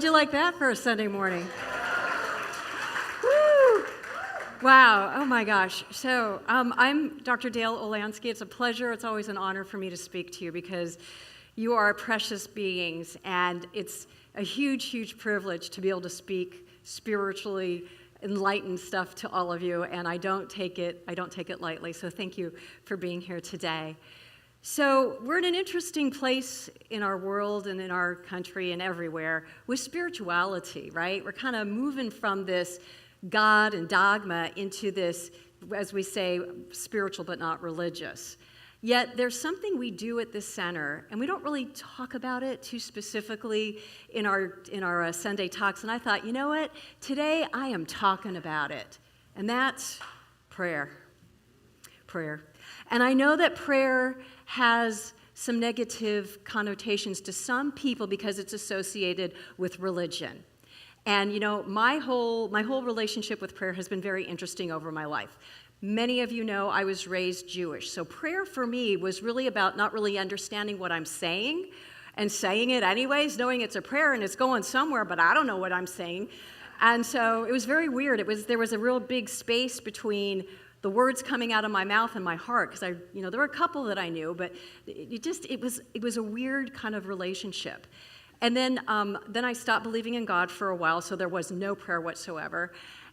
How'd you like that for a Sunday morning? Woo! Wow, oh my gosh. So I'm Dr. Dale Olansky. It's a pleasure, it's always an honor for me to speak to you because you are precious beings, and it's a huge, huge privilege to be able to speak spiritually enlightened stuff to all of you, and I don't take it lightly. So thank you for being here today. So we're in an interesting place in our world and in our country and everywhere with spirituality, right? We're kind of moving from this God and dogma into this, as we say, spiritual but not religious. Yet there's something we do at this center, and we don't really talk about it too specifically in our Sunday talks. And I thought, you know what? Today I am talking about it, and that's prayer. Prayer. And I know that prayer has some negative connotations to some people because it's associated with religion. And you know, my whole relationship with prayer has been very interesting over my life. Many of you know I was raised Jewish, so prayer for me was really about not really understanding what I'm saying and saying it anyways, knowing it's a prayer and it's going somewhere, but I don't know what I'm saying. And so it was very weird. There was a real big space between the words coming out of my mouth and my heart, because there were a couple that I knew, but it was a weird kind of relationship. And then I stopped believing in God for a while, so there was no prayer whatsoever.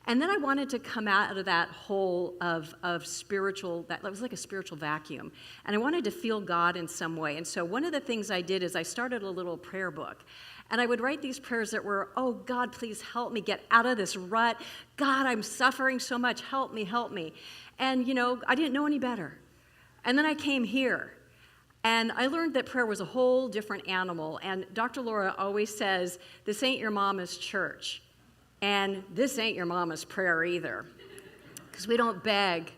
And then I wanted to come out of that hole of spiritual, that was like a spiritual vacuum. And I wanted to feel God in some way. And so one of the things I did is I started a little prayer book. And I would write these prayers that were, oh, God, please help me get out of this rut. God, I'm suffering so much. Help me, help me. And, I didn't know any better. And then I came here. And I learned that prayer was a whole different animal. And Dr. Laura always says, this ain't your mama's church. And this ain't your mama's prayer either. Because we don't beg.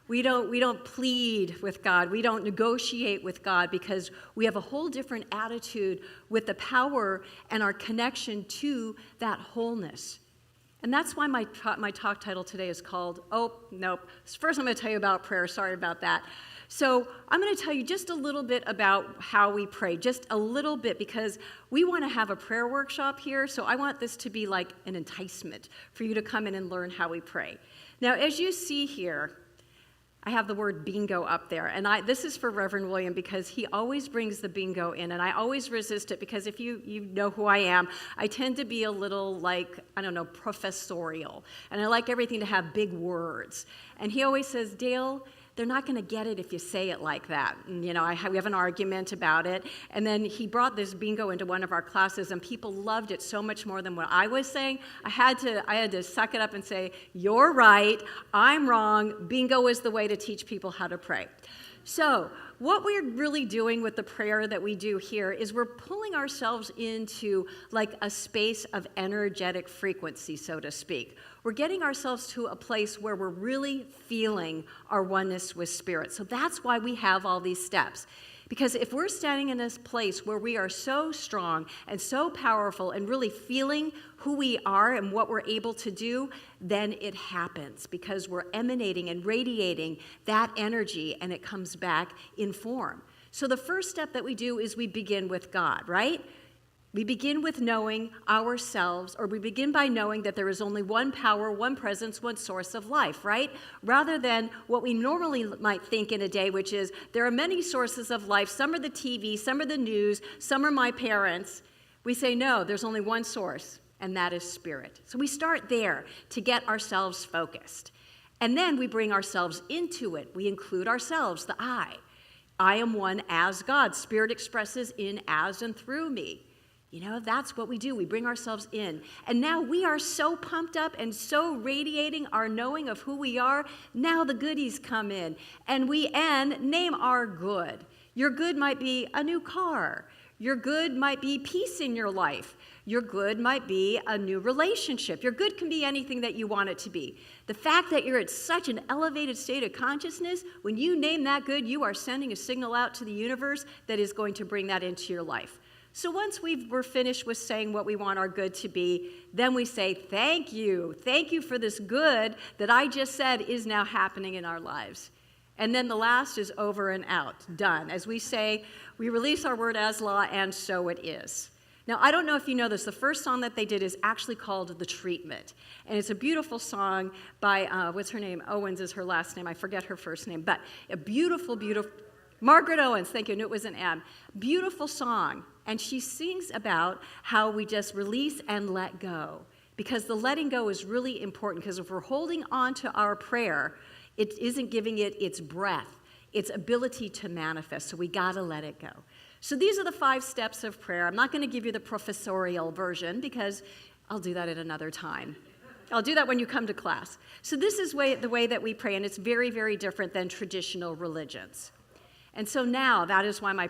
We don't plead with God. We don't negotiate with God because we have a whole different attitude with the power and our connection to that wholeness. And that's why my talk title today is called, first I'm going to tell you about prayer. Sorry about that. So I'm going to tell you just a little bit about how we pray, just a little bit, because we want to have a prayer workshop here, so I want this to be like an enticement for you to come in and learn how we pray. Now, as you see here, I have the word bingo up there, and this is for Reverend William because he always brings the bingo in, and I always resist it because if you know who I am, I tend to be a little professorial, and I like everything to have big words. And he always says, Dale, they're not going to get it if you say it like that. And, we have an argument about it. And then he brought this bingo into one of our classes, and people loved it so much more than what I was saying. I had to suck it up and say, you're right, I'm wrong. Bingo is the way to teach people how to pray. So what we're really doing with the prayer that we do here is we're pulling ourselves into like a space of energetic frequency, so to speak. We're getting ourselves to a place where we're really feeling our oneness with Spirit. So that's why we have all these steps. Because if we're standing in this place where we are so strong and so powerful and really feeling who we are and what we're able to do, then it happens because we're emanating and radiating that energy and it comes back in form. So the first step that we do is we begin with God, right? We begin with knowing ourselves, or we begin by knowing that there is only one power, one presence, one source of life, right? Rather than what we normally might think in a day, which is there are many sources of life. Some are the TV, some are the news, some are my parents. We say, no, there's only one source, and that is Spirit. So we start there to get ourselves focused. And then we bring ourselves into it. We include ourselves, the I. I am one as God. Spirit expresses in, as, and through me. That's what we do. We bring ourselves in. And now we are so pumped up and so radiating our knowing of who we are. Now the goodies come in. And we name our good. Your good might be a new car. Your good might be peace in your life. Your good might be a new relationship. Your good can be anything that you want it to be. The fact that you're at such an elevated state of consciousness, when you name that good, you are sending a signal out to the universe that is going to bring that into your life. So once we're finished with saying what we want our good to be, then we say, thank you for this good that I just said is now happening in our lives. And then the last is over and out, done. As we say, we release our word as law, and so it is. Now, I don't know if you know this. The first song that they did is actually called The Treatment. And it's a beautiful song by, what's her name? Owens is her last name. I forget her first name. But a beautiful, beautiful, Margaret Owens, thank you. I knew it was an M. Beautiful song. And she sings about how we just release and let go. Because the letting go is really important. Because if we're holding on to our prayer, it isn't giving it its breath, its ability to manifest. So we got to let it go. So these are the 5 steps of prayer. I'm not going to give you the professorial version because I'll do that at another time. I'll do that when you come to class. So this is the way that we pray, and it's very, very different than traditional religions. And so now that is why my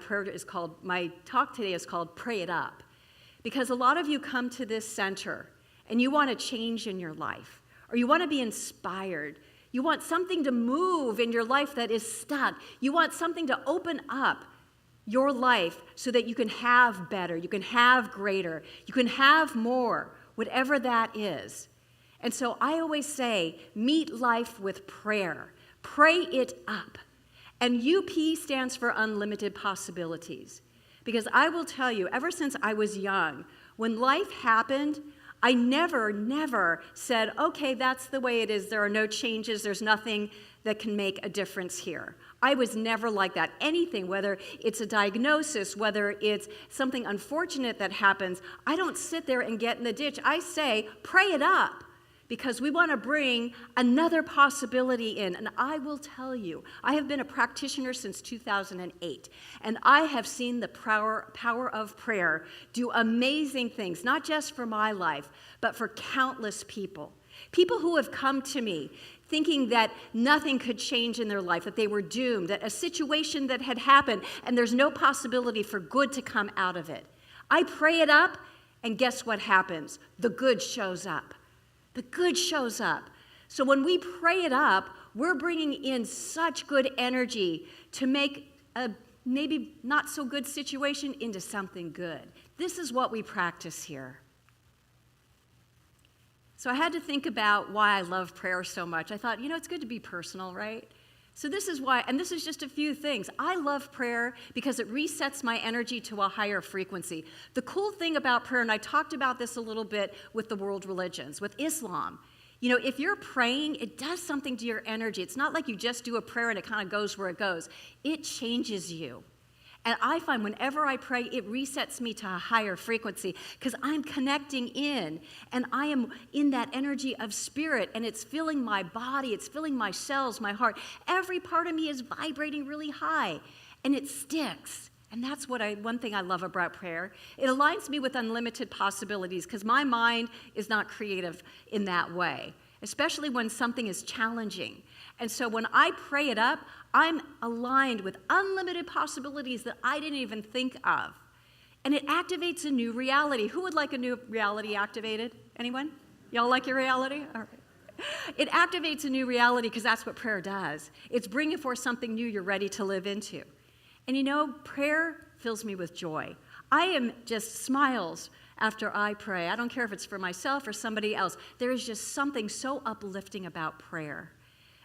talk today is called Pray It Up. Because a lot of you come to this center and you want to change in your life, or you want to be inspired. You want something to move in your life that is stuck. You want something to open up your life so that you can have better, you can have greater, you can have more, whatever that is. And so I always say, meet life with prayer. Pray it up. And UP stands for unlimited possibilities. Because I will tell you, ever since I was young, when life happened, I never said, okay, that's the way it is. There are no changes. There's nothing that can make a difference here. I was never like that. Anything, whether it's a diagnosis, whether it's something unfortunate that happens, I don't sit there and get in the ditch. I say, pray it up, because we want to bring another possibility in. And I will tell you, I have been a practitioner since 2008, and I have seen the power of prayer do amazing things, not just for my life, but for countless people. People who have come to me thinking that nothing could change in their life, that they were doomed, that a situation that had happened and there's no possibility for good to come out of it. I pray it up, and guess what happens? The good shows up. The good shows up. So when we pray it up, we're bringing in such good energy to make a maybe not so good situation into something good. This is what we practice here. So I had to think about why I love prayer so much. I thought, it's good to be personal, right? So this is why, and this is just a few things. I love prayer because it resets my energy to a higher frequency. The cool thing about prayer, and I talked about this a little bit with the world religions, with Islam, if you're praying, it does something to your energy. It's not like you just do a prayer and it kind of goes where it goes. It changes you. And I find whenever I pray, it resets me to a higher frequency because I'm connecting in, and I am in that energy of spirit, and it's filling my body, it's filling my cells, my heart. Every part of me is vibrating really high, and it sticks. And that's one thing I love about prayer. It aligns me with unlimited possibilities because my mind is not creative in that way, especially when something is challenging. And so when I pray it up, I'm aligned with unlimited possibilities that I didn't even think of. And it activates a new reality. Who would like a new reality activated? Anyone? Y'all like your reality? All right. It activates a new reality because that's what prayer does. It's bringing forth something new you're ready to live into. And prayer fills me with joy. I am just smiles after I pray. I don't care if it's for myself or somebody else. There is just something so uplifting about prayer.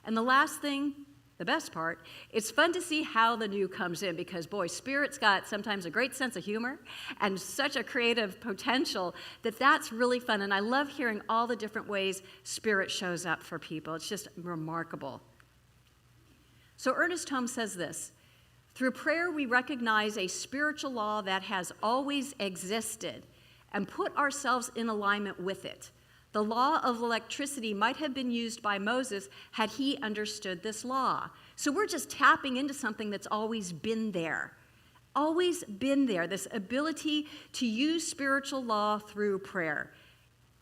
And the last thing, the best part, it's fun to see how the new comes in because, boy, Spirit's got sometimes a great sense of humor and such a creative potential that's really fun. And I love hearing all the different ways Spirit shows up for people. It's just remarkable. So Ernest Holmes says this, through prayer we recognize a spiritual law that has always existed and put ourselves in alignment with it. The law of electricity might have been used by Moses had he understood this law. So we're just tapping into something that's always been there. Always been there, this ability to use spiritual law through prayer.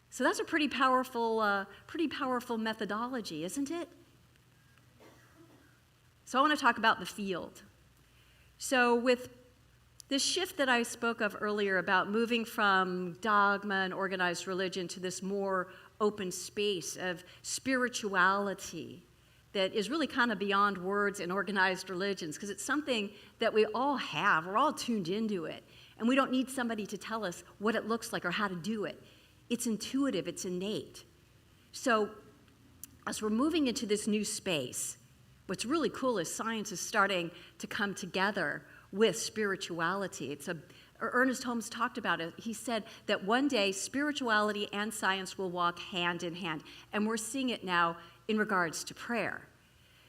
So that's a pretty powerful methodology, isn't it? So I want to talk about the field. So with this shift that I spoke of earlier about moving from dogma and organized religion to this more open space of spirituality that is really kind of beyond words and organized religions, because it's something that we all have. We're all tuned into it. And we don't need somebody to tell us what it looks like or how to do it. It's intuitive. It's innate. So as we're moving into this new space, what's really cool is science is starting to come together with spirituality. It's a Ernest Holmes talked about it. He said that one day spirituality and science will walk hand in hand. And we're seeing it now in regards to prayer.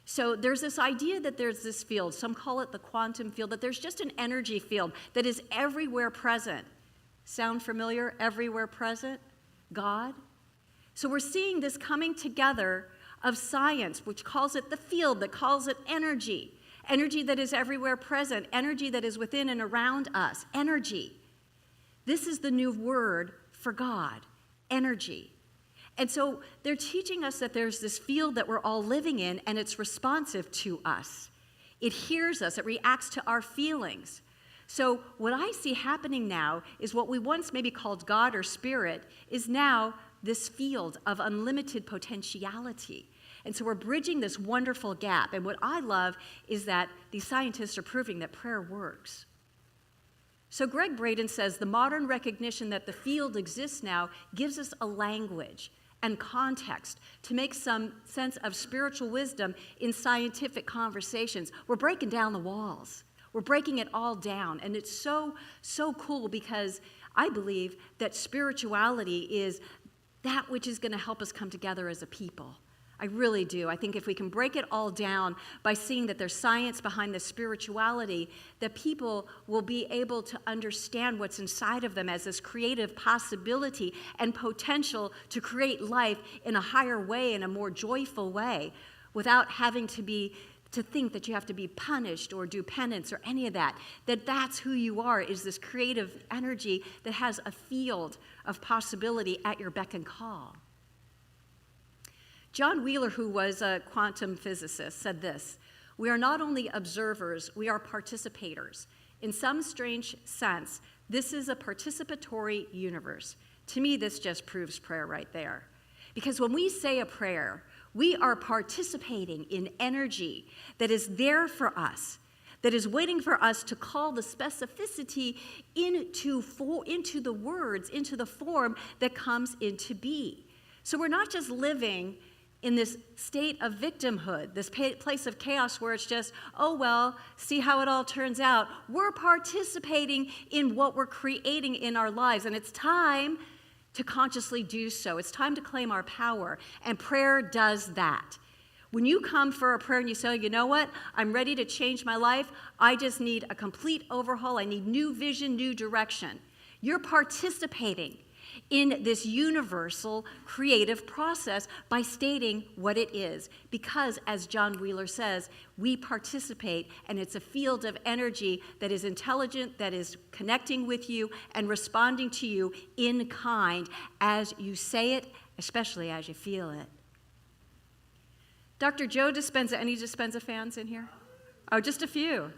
So there's this idea that there's this field, some call it the quantum field, that there's just an energy field that is everywhere present. Sound familiar? Everywhere present? God? So we're seeing this coming together of science, which calls it the field, that calls it energy. Energy that is everywhere present, energy that is within and around us, energy. This is the new word for God, energy. And so they're teaching us that there's this field that we're all living in, and it's responsive to us. It hears us, it reacts to our feelings. So what I see happening now is what we once maybe called God or spirit is now this field of unlimited potentiality. And so we're bridging this wonderful gap. And what I love is that these scientists are proving that prayer works. So Greg Braden says the modern recognition that the field exists now gives us a language and context to make some sense of spiritual wisdom in scientific conversations. We're breaking down the walls. We're breaking it all down. And it's so cool because I believe that spirituality is that which is going to help us come together as a people. I really do. I think if we can break it all down by seeing that there's science behind the spirituality, that people will be able to understand what's inside of them as this creative possibility and potential to create life in a higher way, in a more joyful way, without having to think that you have to be punished or do penance or any of that. That's who you are, is this creative energy that has a field of possibility at your beck and call. John Wheeler, who was a quantum physicist, said this: "We are not only observers, we are participators. In some strange sense, this is a participatory universe." To me, this just proves prayer right there. Because when we say a prayer, we are participating in energy that is there for us, that is waiting for us to call the specificity into the words, into the form that comes into be. So we're not just living in this state of victimhood, this place of chaos where it's just, oh, well, see how it all turns out. We're participating in what we're creating in our lives, and it's time to consciously do so. It's time to claim our power, and prayer does that. When you come for a prayer and you say, you know what, I'm ready to change my life, I just need a complete overhaul, I need new vision, new direction. You're participating in this universal creative process by stating what it is. Because, as John Wheeler says, we participate, and it's a field of energy that is intelligent, that is connecting with you and responding to you in kind as you say it, especially as you feel it. Dr. Joe Dispenza, any Dispenza fans in here? Oh, just a few.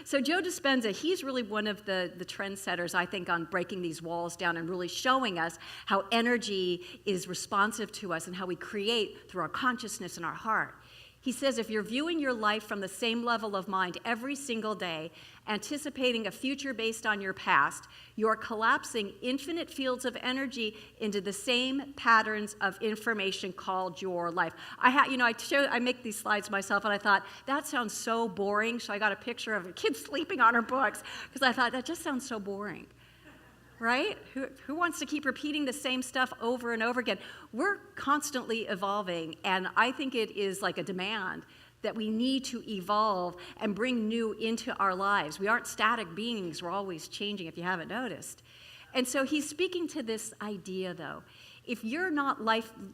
So Joe Dispenza, he's really one of the trendsetters, I think, on breaking these walls down and really showing us how energy is responsive to us and how we create through our consciousness and our heart. He says if you're viewing your life from the same level of mind every single day, anticipating a future based on your past, you're collapsing infinite fields of energy into the same patterns of information called your life. I make these slides myself, and I thought, that sounds so boring, so I got a picture of a kid sleeping on her books, because I thought, that just sounds so boring. Right? Who wants to keep repeating the same stuff over and over again? We're constantly evolving, and I think it is like a demand that we need to evolve and bring new into our lives. We aren't static beings. We're always changing, if you haven't noticed. And so he's speaking to this idea, though. If you're not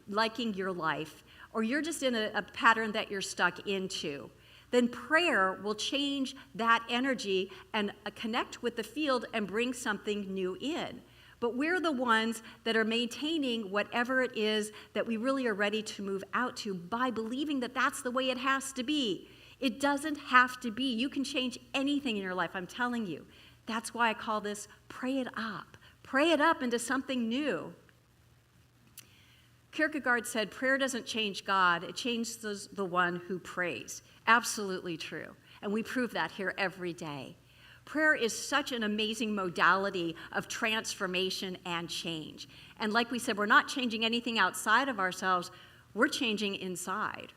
liking your life, or you're just in a pattern that you're stuck into, then prayer will change that energy and connect with the field and bring something new in. But we're the ones that are maintaining whatever it is that we really are ready to move out to by believing that that's the way it has to be. It doesn't have to be. You can change anything in your life, I'm telling you. That's why I call this pray it up. Pray it up into something new. Kierkegaard said, prayer doesn't change God, it changes the one who prays. Absolutely true. And we prove that here every day. Prayer is such an amazing modality of transformation and change. And like we said, we're not changing anything outside of ourselves, we're changing inside.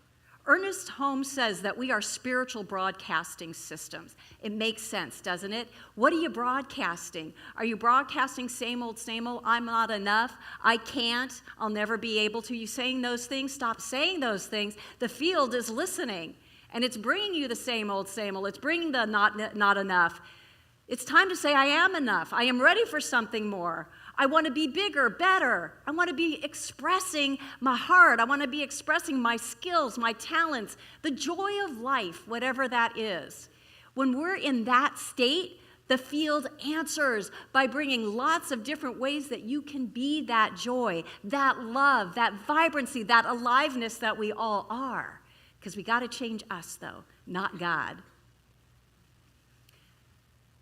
Ernest Holmes says that we are spiritual broadcasting systems. It makes sense, doesn't it? What are you broadcasting? Are you broadcasting same old, I'm not enough, I can't, I'll never be able to? You saying those things? Stop saying those things. The field is listening, and it's bringing you the same old. It's bringing the not enough. It's time to say, I am enough. I am ready for something more. I want to be bigger, better. I want to be expressing my heart. I want to be expressing my skills, my talents, the joy of life, whatever that is. When we're in that state, the field answers by bringing lots of different ways that you can be that joy, that love, that vibrancy, that aliveness that we all are. Because we got to change us, though, not God.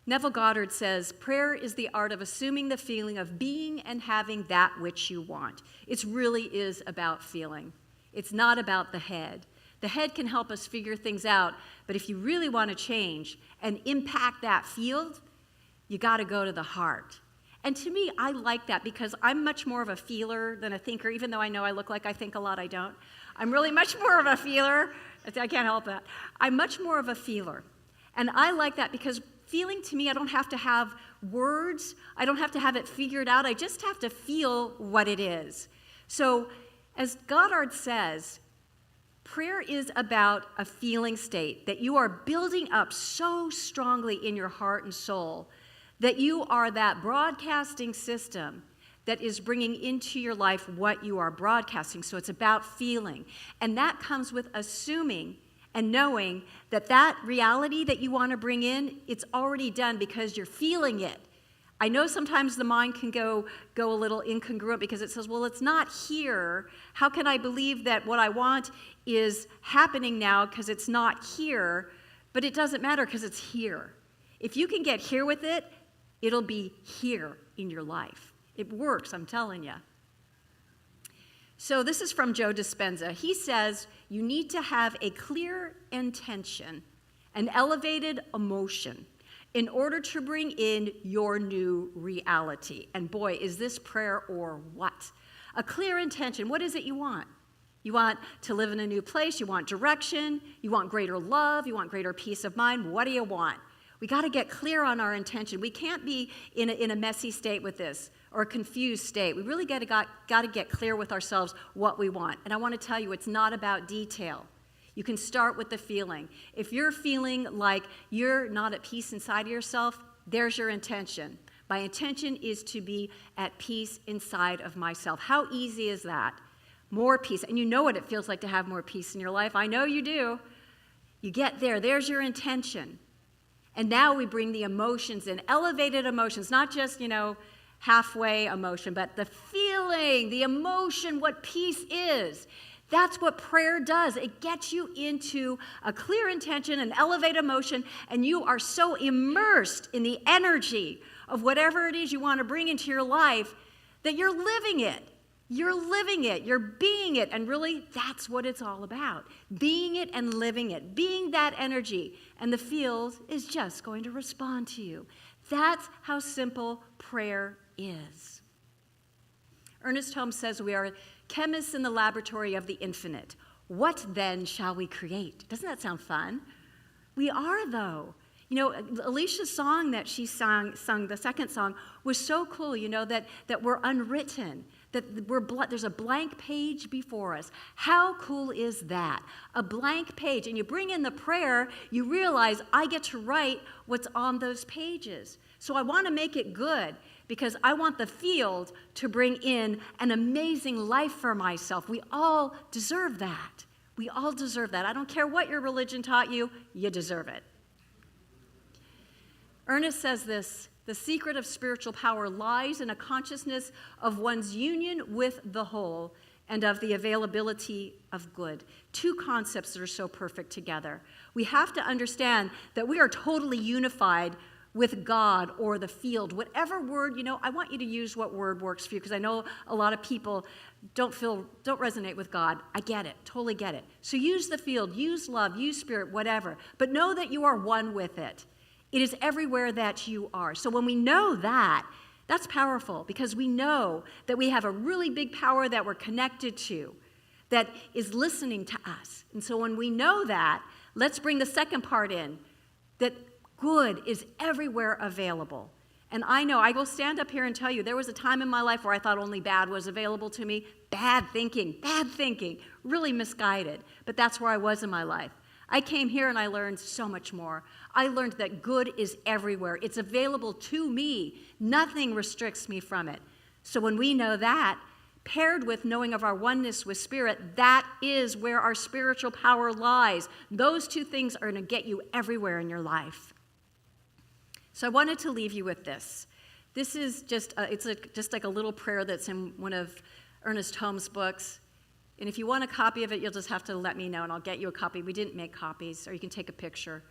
Neville Goddard says, prayer is the art of assuming the feeling of being and having that which you want. It really is about feeling. It's not about the head. The head can help us figure things out, but if you really want to change and impact that field, you got to go to the heart. And to me, I like that because I'm much more of a feeler than a thinker, even though I know I look like I think a lot, I don't. I'm really much more of a feeler. I can't help that. I'm much more of a feeler. And I like that because feeling to me, I don't have to have words. I don't have to have it figured out. I just have to feel what it is. So as Goddard says, prayer is about a feeling state that you are building up so strongly in your heart and soul that you are that broadcasting system that is bringing into your life what you are broadcasting. So it's about feeling. And that comes with assuming and knowing that that reality that you want to bring in, it's already done because you're feeling it. I know sometimes the mind can go a little incongruent because it says, well, it's not here. How can I believe that what I want is happening now because it's not here? But it doesn't matter because it's here. If you can get here with it, it'll be here in your life. It works, I'm telling you. So this is from Joe Dispenza. He says, you need to have a clear intention, an elevated emotion, in order to bring in your new reality. And boy, is this prayer or what? A clear intention. What is it you want? You want to live in a new place. You want direction. You want greater love. You want greater peace of mind. What do you want? We got to get clear on our intention. We can't be in a messy state with this or a confused state. We really got to get clear with ourselves what we want. And I want to tell you, it's not about detail. You can start with the feeling. If you're feeling like you're not at peace inside of yourself, there's your intention. My intention is to be at peace inside of myself. How easy is that? More peace. And you know what it feels like to have more peace in your life. I know you do. You get there. There's your intention. And now we bring the emotions in, elevated emotions, not just, halfway emotion, but the feeling, the emotion, what peace is. That's what prayer does. It gets you into a clear intention, an elevated emotion, and you are so immersed in the energy of whatever it is you want to bring into your life that you're living it. You're living it. You're being it. And really, that's what it's all about. Being it and living it. Being that energy. And the field is just going to respond to you. That's how simple prayer is. Ernest Holmes says we are chemists in the laboratory of the infinite. What then shall we create? Doesn't that sound fun? We are, though. Alicia's song that she sung, the second song, was so cool, that we're unwritten, that there's a blank page before us. How cool is that? A blank page. And you bring in the prayer, you realize I get to write what's on those pages. So I want to make it good because I want the field to bring in an amazing life for myself. We all deserve that. We all deserve that. I don't care what your religion taught you, you deserve it. Ernest says this, the secret of spiritual power lies in a consciousness of one's union with the whole and of the availability of good. Two concepts that are so perfect together. We have to understand that we are totally unified with God or the field, whatever word, I want you to use what word works for you because I know a lot of people don't resonate with God. I get it, totally get it. So use the field, use love, use spirit, whatever, but know that you are one with it. It is everywhere that you are. So when we know that, that's powerful because we know that we have a really big power that we're connected to that is listening to us. And so when we know that, let's bring the second part in, that good is everywhere available. And I know, I will stand up here and tell you, there was a time in my life where I thought only bad was available to me. Bad thinking, really misguided. But that's where I was in my life. I came here and I learned so much more. I learned that good is everywhere. It's available to me. Nothing restricts me from it. So when we know that, paired with knowing of our oneness with Spirit, that is where our spiritual power lies. Those two things are going to get you everywhere in your life. So I wanted to leave you with this. This is just like a little prayer that's in one of Ernest Holmes' books. And if you want a copy of it, you'll just have to let me know, and I'll get you a copy. We didn't make copies, or you can take a picture.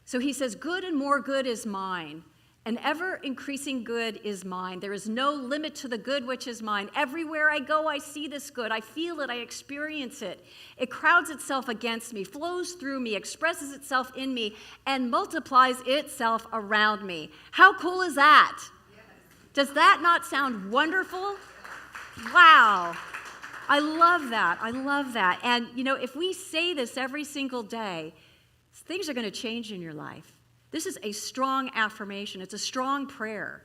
So he says, good and more good is mine. An ever-increasing good is mine. There is no limit to the good which is mine. Everywhere I go, I see this good. I feel it. I experience it. It crowds itself against me, flows through me, expresses itself in me, and multiplies itself around me. How cool is that? Yes. Does that not sound wonderful? Wow. I love that. I love that. And, if we say this every single day, things are going to change in your life. This is a strong affirmation. It's a strong prayer.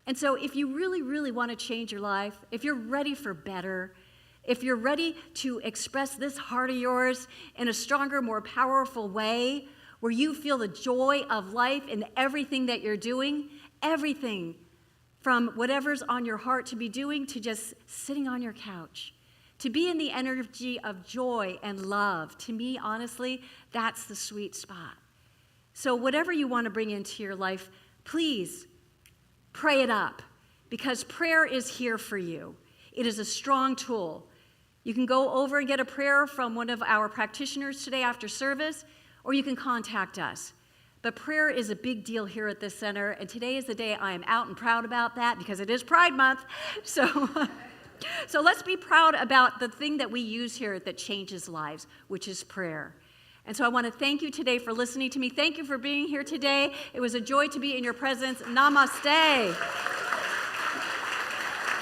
And so if you really, really want to change your life, if you're ready for better, if you're ready to express this heart of yours in a stronger, more powerful way, where you feel the joy of life in everything that you're doing, everything from whatever's on your heart to be doing to just sitting on your couch, to be in the energy of joy and love, to me, honestly, that's the sweet spot. So whatever you want to bring into your life, please pray it up, because prayer is here for you. It is a strong tool. You can go over and get a prayer from one of our practitioners today after service, or you can contact us. But prayer is a big deal here at this center, and today is the day I am out and proud about that, because it is Pride Month. So let's be proud about the thing that we use here that changes lives, which is prayer. And so I want to thank you today for listening to me. Thank you for being here today. It was a joy to be in your presence. Namaste.